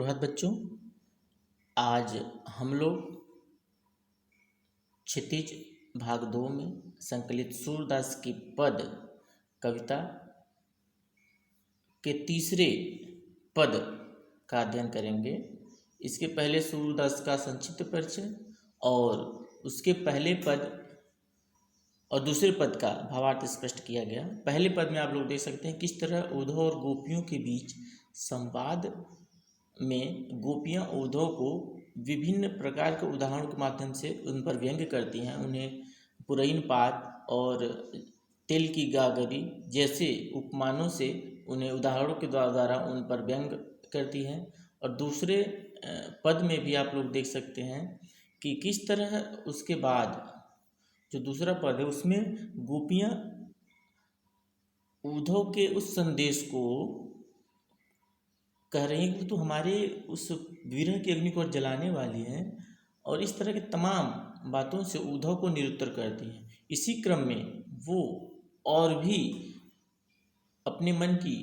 सुप्रभात बच्चों। आज हम लोग क्षितिज भाग 2 में संकलित सूरदास की पद कविता के तीसरे पद का अध्ययन करेंगे। इसके पहले सूरदास का संक्षिप्त परिचय और उसके पहले पद और दूसरे पद का भावार्थ स्पष्ट किया गया। पहले पद में आप लोग देख सकते हैं किस तरह उद्धव और गोपियों के बीच संवाद में गोपियाँ उद्धव को विभिन्न प्रकार के उदाहरणों के माध्यम से उन पर व्यंग्य करती हैं। उन्हें पुरैन पात और तेल की गागरी जैसे उपमानों से उन्हें उदाहरणों के द्वारा उन पर व्यंग्य करती हैं। और दूसरे पद में भी आप लोग देख सकते हैं कि किस तरह उसके बाद जो दूसरा पद है उसमें गोपियाँ उद्धव के उस संदेश को कह रही हैं कि तो हमारे उस विरह की अग्नि को जलाने वाली हैं, और इस तरह के तमाम बातों से उद्धव को निरुत्तर करती हैं। इसी क्रम में वो और भी अपने मन की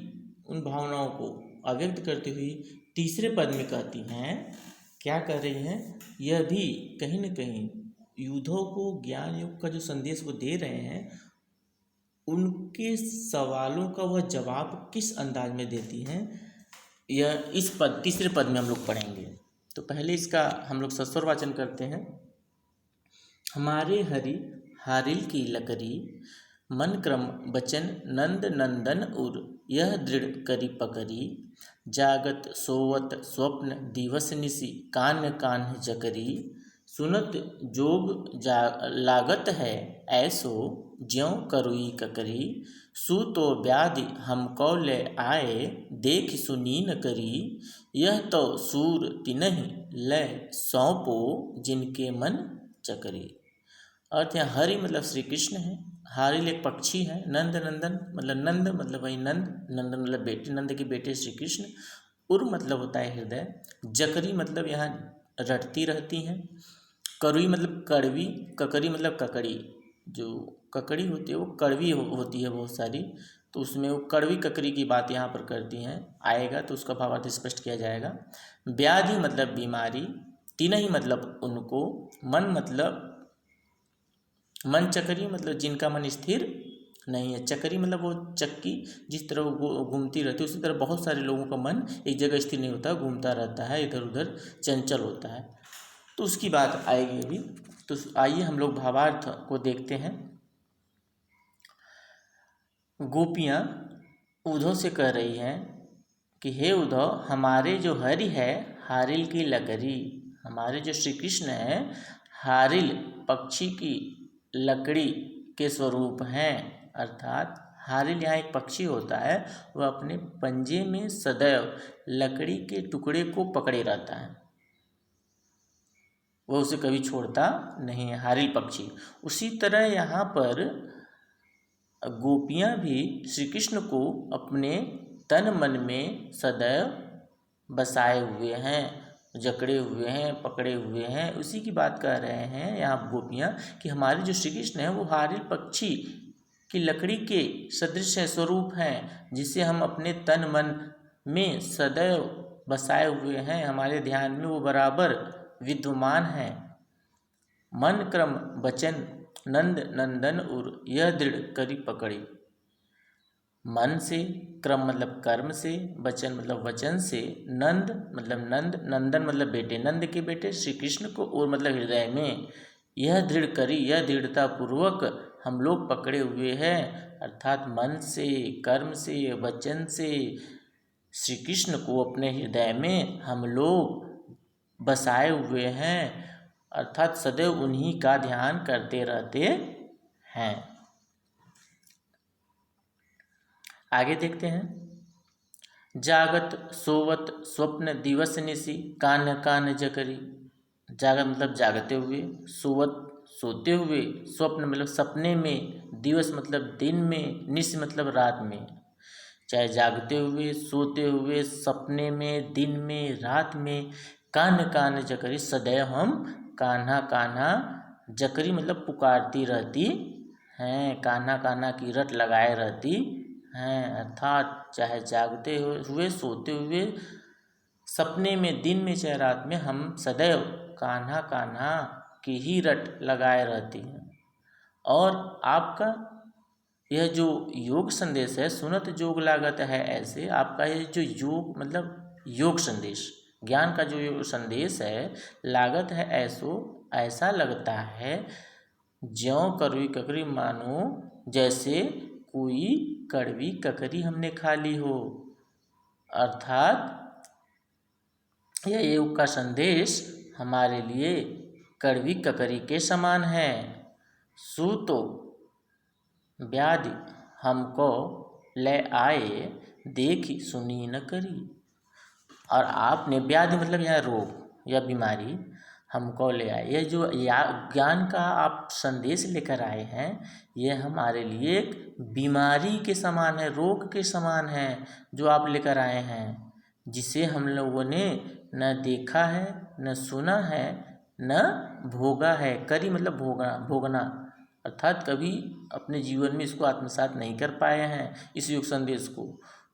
उन भावनाओं को अव्यक्त करती हुई तीसरे पद में कहती हैं, क्या कह रही हैं, यह भी कहीं न कहीं उद्धव को ज्ञान योग का जो संदेश वो दे रहे हैं उनके सवालों का वह जवाब किस अंदाज में देती हैं, यह इस पद तीसरे पद में हम लोग पढ़ेंगे। तो पहले इसका हम लोग सस्वर वाचन करते हैं। हमारे हरि हारिल की लकरी मन क्रम बचन नंद नंदन उर यह दृढ़ करी पकड़ी जागत सोवत स्वप्न दिवस निसी कान कान जकरी सुनत जोग लागत है ऐसो ज्यों करुई ककरी सु तो व्याधि हमको ले आए देख सुनी न करी यह तो सूर तिनहि ले सौंपो जिनके मन चकरी। अर्थ यहाँ हरि मतलब श्री कृष्ण है, हारिल एक पक्षी है, नंद नंदन मतलब नंद मतलब वही नंद, नंदन मतलब बेटे, नंद के बेटे श्री कृष्ण, उर मतलब होता है हृदय, जकरी मतलब यहाँ रटती रहती हैं, करुई मतलब कड़वी, ककरी मतलब ककड़ी, जो ककड़ी होती है वो कड़वी होती है बहुत सारी, तो उसमें वो कड़वी ककड़ी की बात यहाँ पर करती हैं। आएगा तो उसका भावार्थ स्पष्ट किया जाएगा। व्याधि मतलब बीमारी, तीनहि मतलब उनको, मन मतलब मन चकरी मतलब जिनका मन स्थिर नहीं है, चकरी मतलब वो चक्की जिस तरह वो घूमती रहती है उसी तरह बहुत सारे लोगों का मन एक जगह स्थिर नहीं होता, घूमता रहता है, इधर उधर चंचल होता है, तो उसकी बात आएगी अभी। तो आइए हम लोग भावार्थ को देखते हैं। गोपियाँ उद्धव से कह रही हैं कि हे उद्धव, हमारे जो हरि है हारिल की लकड़ी, हमारे जो श्री कृष्ण है हारिल पक्षी की लकड़ी के स्वरूप हैं। अर्थात हारिल यहाँ एक पक्षी होता है, वह अपने पंजे में सदैव लकड़ी के टुकड़े को पकड़े रहता है, वह उसे कभी छोड़ता नहीं है, हारिल पक्षी। उसी तरह यहाँ पर गोपियाँ भी श्री कृष्ण को अपने तन मन में सदैव बसाए हुए हैं, जकड़े हुए हैं, पकड़े हुए हैं। उसी की बात कर रहे हैं यहाँ गोपियाँ कि हमारे जो श्री कृष्ण हैं वो हारिल पक्षी की लकड़ी के सदृश स्वरूप हैं, जिसे हम अपने तन मन में सदैव बसाए हुए हैं, हमारे ध्यान में वो बराबर विद्यमान है। मन क्रम बचन नंद नंदन उर यह दृढ़ करी पकड़ी, मन से, क्रम मतलब कर्म से, वचन मतलब वचन से, नंद मतलब नंद, नंदन मतलब बेटे, नंद के बेटे श्री कृष्ण को, और मतलब हृदय में, यह दृढ़ करी यह दृढ़ता पूर्वक हम लोग पकड़े हुए हैं। अर्थात मन से, कर्म से, वचन से श्री कृष्ण को अपने हृदय में हम लोग बसाए हुए हैं, अर्थात सदैव उन्हीं का ध्यान करते रहते हैं। आगे देखते हैं। जागत सोवत स्वप्न दिवस निसी कान कान जकरी, जागत मतलब जागते हुए, सोवत सोते हुए, स्वप्न मतलब सपने में, दिवस मतलब दिन में, निस मतलब रात में। चाहे जागते हुए, सोते हुए, सपने में, दिन में, रात में, कान कान जकरी सदैव हम कान्हा कान्हा, जकरी मतलब पुकारती रहती हैं, कान्हा कान्हा की रट लगाए रहती हैं। अर्थात चाहे जागते हुए, सोते हुए, सपने में दिन में चाहे रात में हम सदैव कान्हा कान्हा की ही रट लगाए रहती हैं। और आपका यह जो योग संदेश है, सुनत जोग लागत है ऐसे, आपका ये जो योग मतलब योग संदेश, ज्ञान का जो योग संदेश है, लागत है ऐसो, ऐसा लगता है ज्यों कड़वी ककरी, मानो जैसे कोई कड़वी ककरी हमने खा ली हो। अर्थात यह योग का संदेश हमारे लिए कड़वी ककरी के समान है। सूतो व्याधि हमको ले आए, देखी सुनी न करी। और आपने, व्याधि मतलब यह रोग या बीमारी, हमको ले आए, यह जो ज्ञान का आप संदेश लेकर आए हैं, यह हमारे लिए एक बीमारी के समान है, रोग के समान है जो आप लेकर आए हैं, जिसे हम लोगों ने न देखा है, न सुना है, न भोगा है। करी मतलब भोगना, अर्थात कभी अपने जीवन में इसको आत्मसात नहीं कर पाए हैं इस योग संदेश को।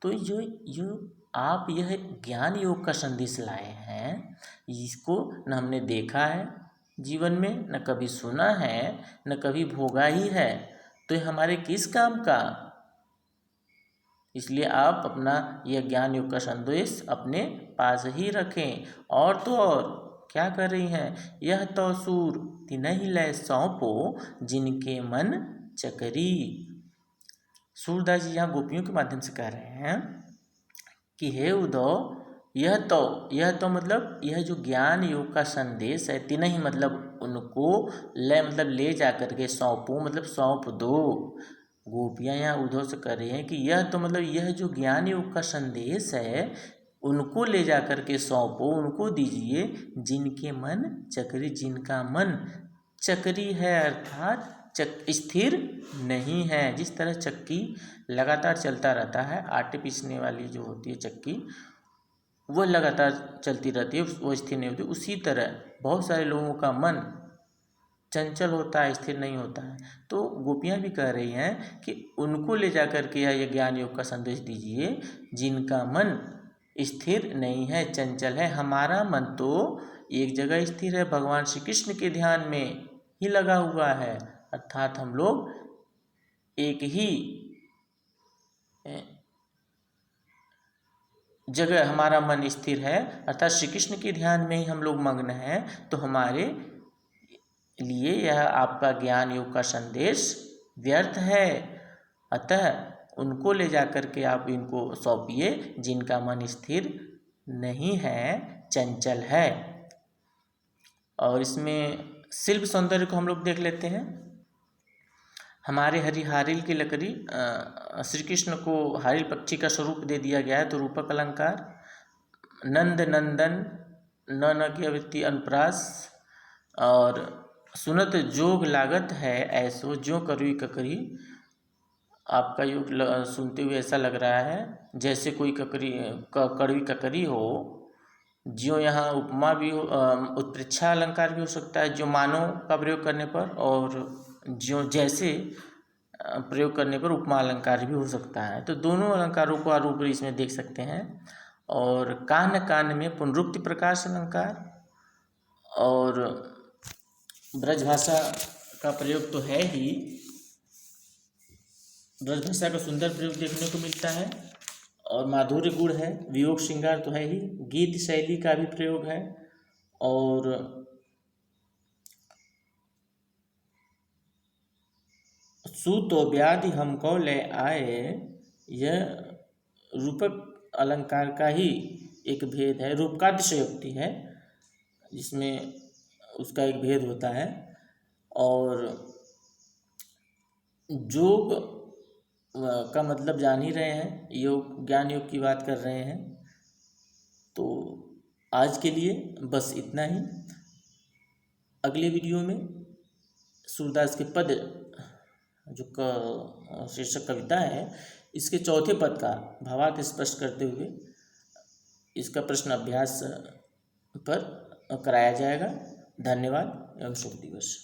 तो जो आप यह ज्ञान योग का संदेश लाए हैं, इसको न हमने देखा है जीवन में, न कभी सुना है, न कभी भोगा ही है, तो यह हमारे किस काम का। इसलिए आप अपना यह ज्ञान योग का संदेश अपने पास ही रखें। और तो और क्या कर रही हैं, यह तो सूर तिनहि लय सौंपो, जिनके मन चकरी। सूरदास जी यहाँ गोपियों के माध्यम से कह रहे हैं कि हे उद्धव, यह तो मतलब यह जो ज्ञान योग का संदेश है, तिनहि मतलब उनको, लय मतलब ले जा करके, सौंपो मतलब सौंप दो। गोपियाँ यहाँ उद्धव से कह रही हैं कि यह तो मतलब यह जो ज्ञान योग का संदेश है, उनको ले जा कर के सौंपो, उनको दीजिए, जिनके मन चक्री, जिनका मन चक्री है, अर्थात स्थिर नहीं है। जिस तरह चक्की लगातार चलता रहता है, आटे पीसने वाली जो होती है चक्की, वह लगातार चलती रहती है, वो स्थिर नहीं होती। उसी तरह बहुत सारे लोगों का मन चंचल होता है, स्थिर नहीं होता है। तो गोपियाँ भी कह रही हैं कि उनको ले जा कर के यह ज्ञान योग का संदेश दीजिए, जिनका मन स्थिर नहीं है, चंचल है। हमारा मन तो एक जगह स्थिर है, भगवान श्री कृष्ण के ध्यान में ही लगा हुआ है, अर्थात हम लोग एक ही जगह हमारा मन स्थिर है, अर्थात श्री कृष्ण के ध्यान में ही हम लोग मग्न हैं। तो हमारे लिए यह आपका ज्ञान योग का संदेश व्यर्थ है। अतः उनको ले जा कर के आप इनको सौंपिए, जिनका मन स्थिर नहीं है, चंचल है। और इसमें शिल्प सौंदर्य को हम लोग देख लेते हैं। हमारे हरिहारिल की लकड़ी, श्री कृष्ण को हारिल पक्षी का स्वरूप दे दिया गया है, तो रूपक अलंकार, नंद नंदन, न की आवृत्ति अनुप्रास, और सुनत जोग लागत है ऐसो, ज्यों करुई ककरी। आपका योग सुनते हुए ऐसा लग रहा है जैसे कोई कड़वी ककरी हो। ज्यों यहाँ उपमा भी हो, उत्प्रेक्षा अलंकार भी हो सकता है, जो मानो का प्रयोग करने पर, और ज्यों जैसे प्रयोग करने पर उपमा अलंकार भी हो सकता है। तो दोनों अलंकारों को आप ऊपर इसमें देख सकते हैं। और कान कान में पुनरुक्ति प्रकाश अलंकार, और ब्रजभाषा का प्रयोग तो है ही, ब्रजभाषा का सुंदर प्रयोग देखने को मिलता है, और माधुर्य गुण है, वियोग श्रृंगार तो है ही, गीत शैली का भी प्रयोग है, और सूतो व्याधि हमको ले आए, यह रूपक अलंकार का ही एक भेद है, रूपकातिशयोक्ति है, जिसमें उसका एक भेद होता है। और जोग का मतलब जान ही रहे हैं, योग ज्ञान योग की बात कर रहे हैं। तो आज के लिए बस इतना ही। अगले वीडियो में सूरदास के पद जो शीर्षक कविता है, इसके चौथे पद का भावार्थ स्पष्ट करते हुए इसका प्रश्न अभ्यास पर कराया जाएगा। धन्यवाद एवं शुभ दिवस।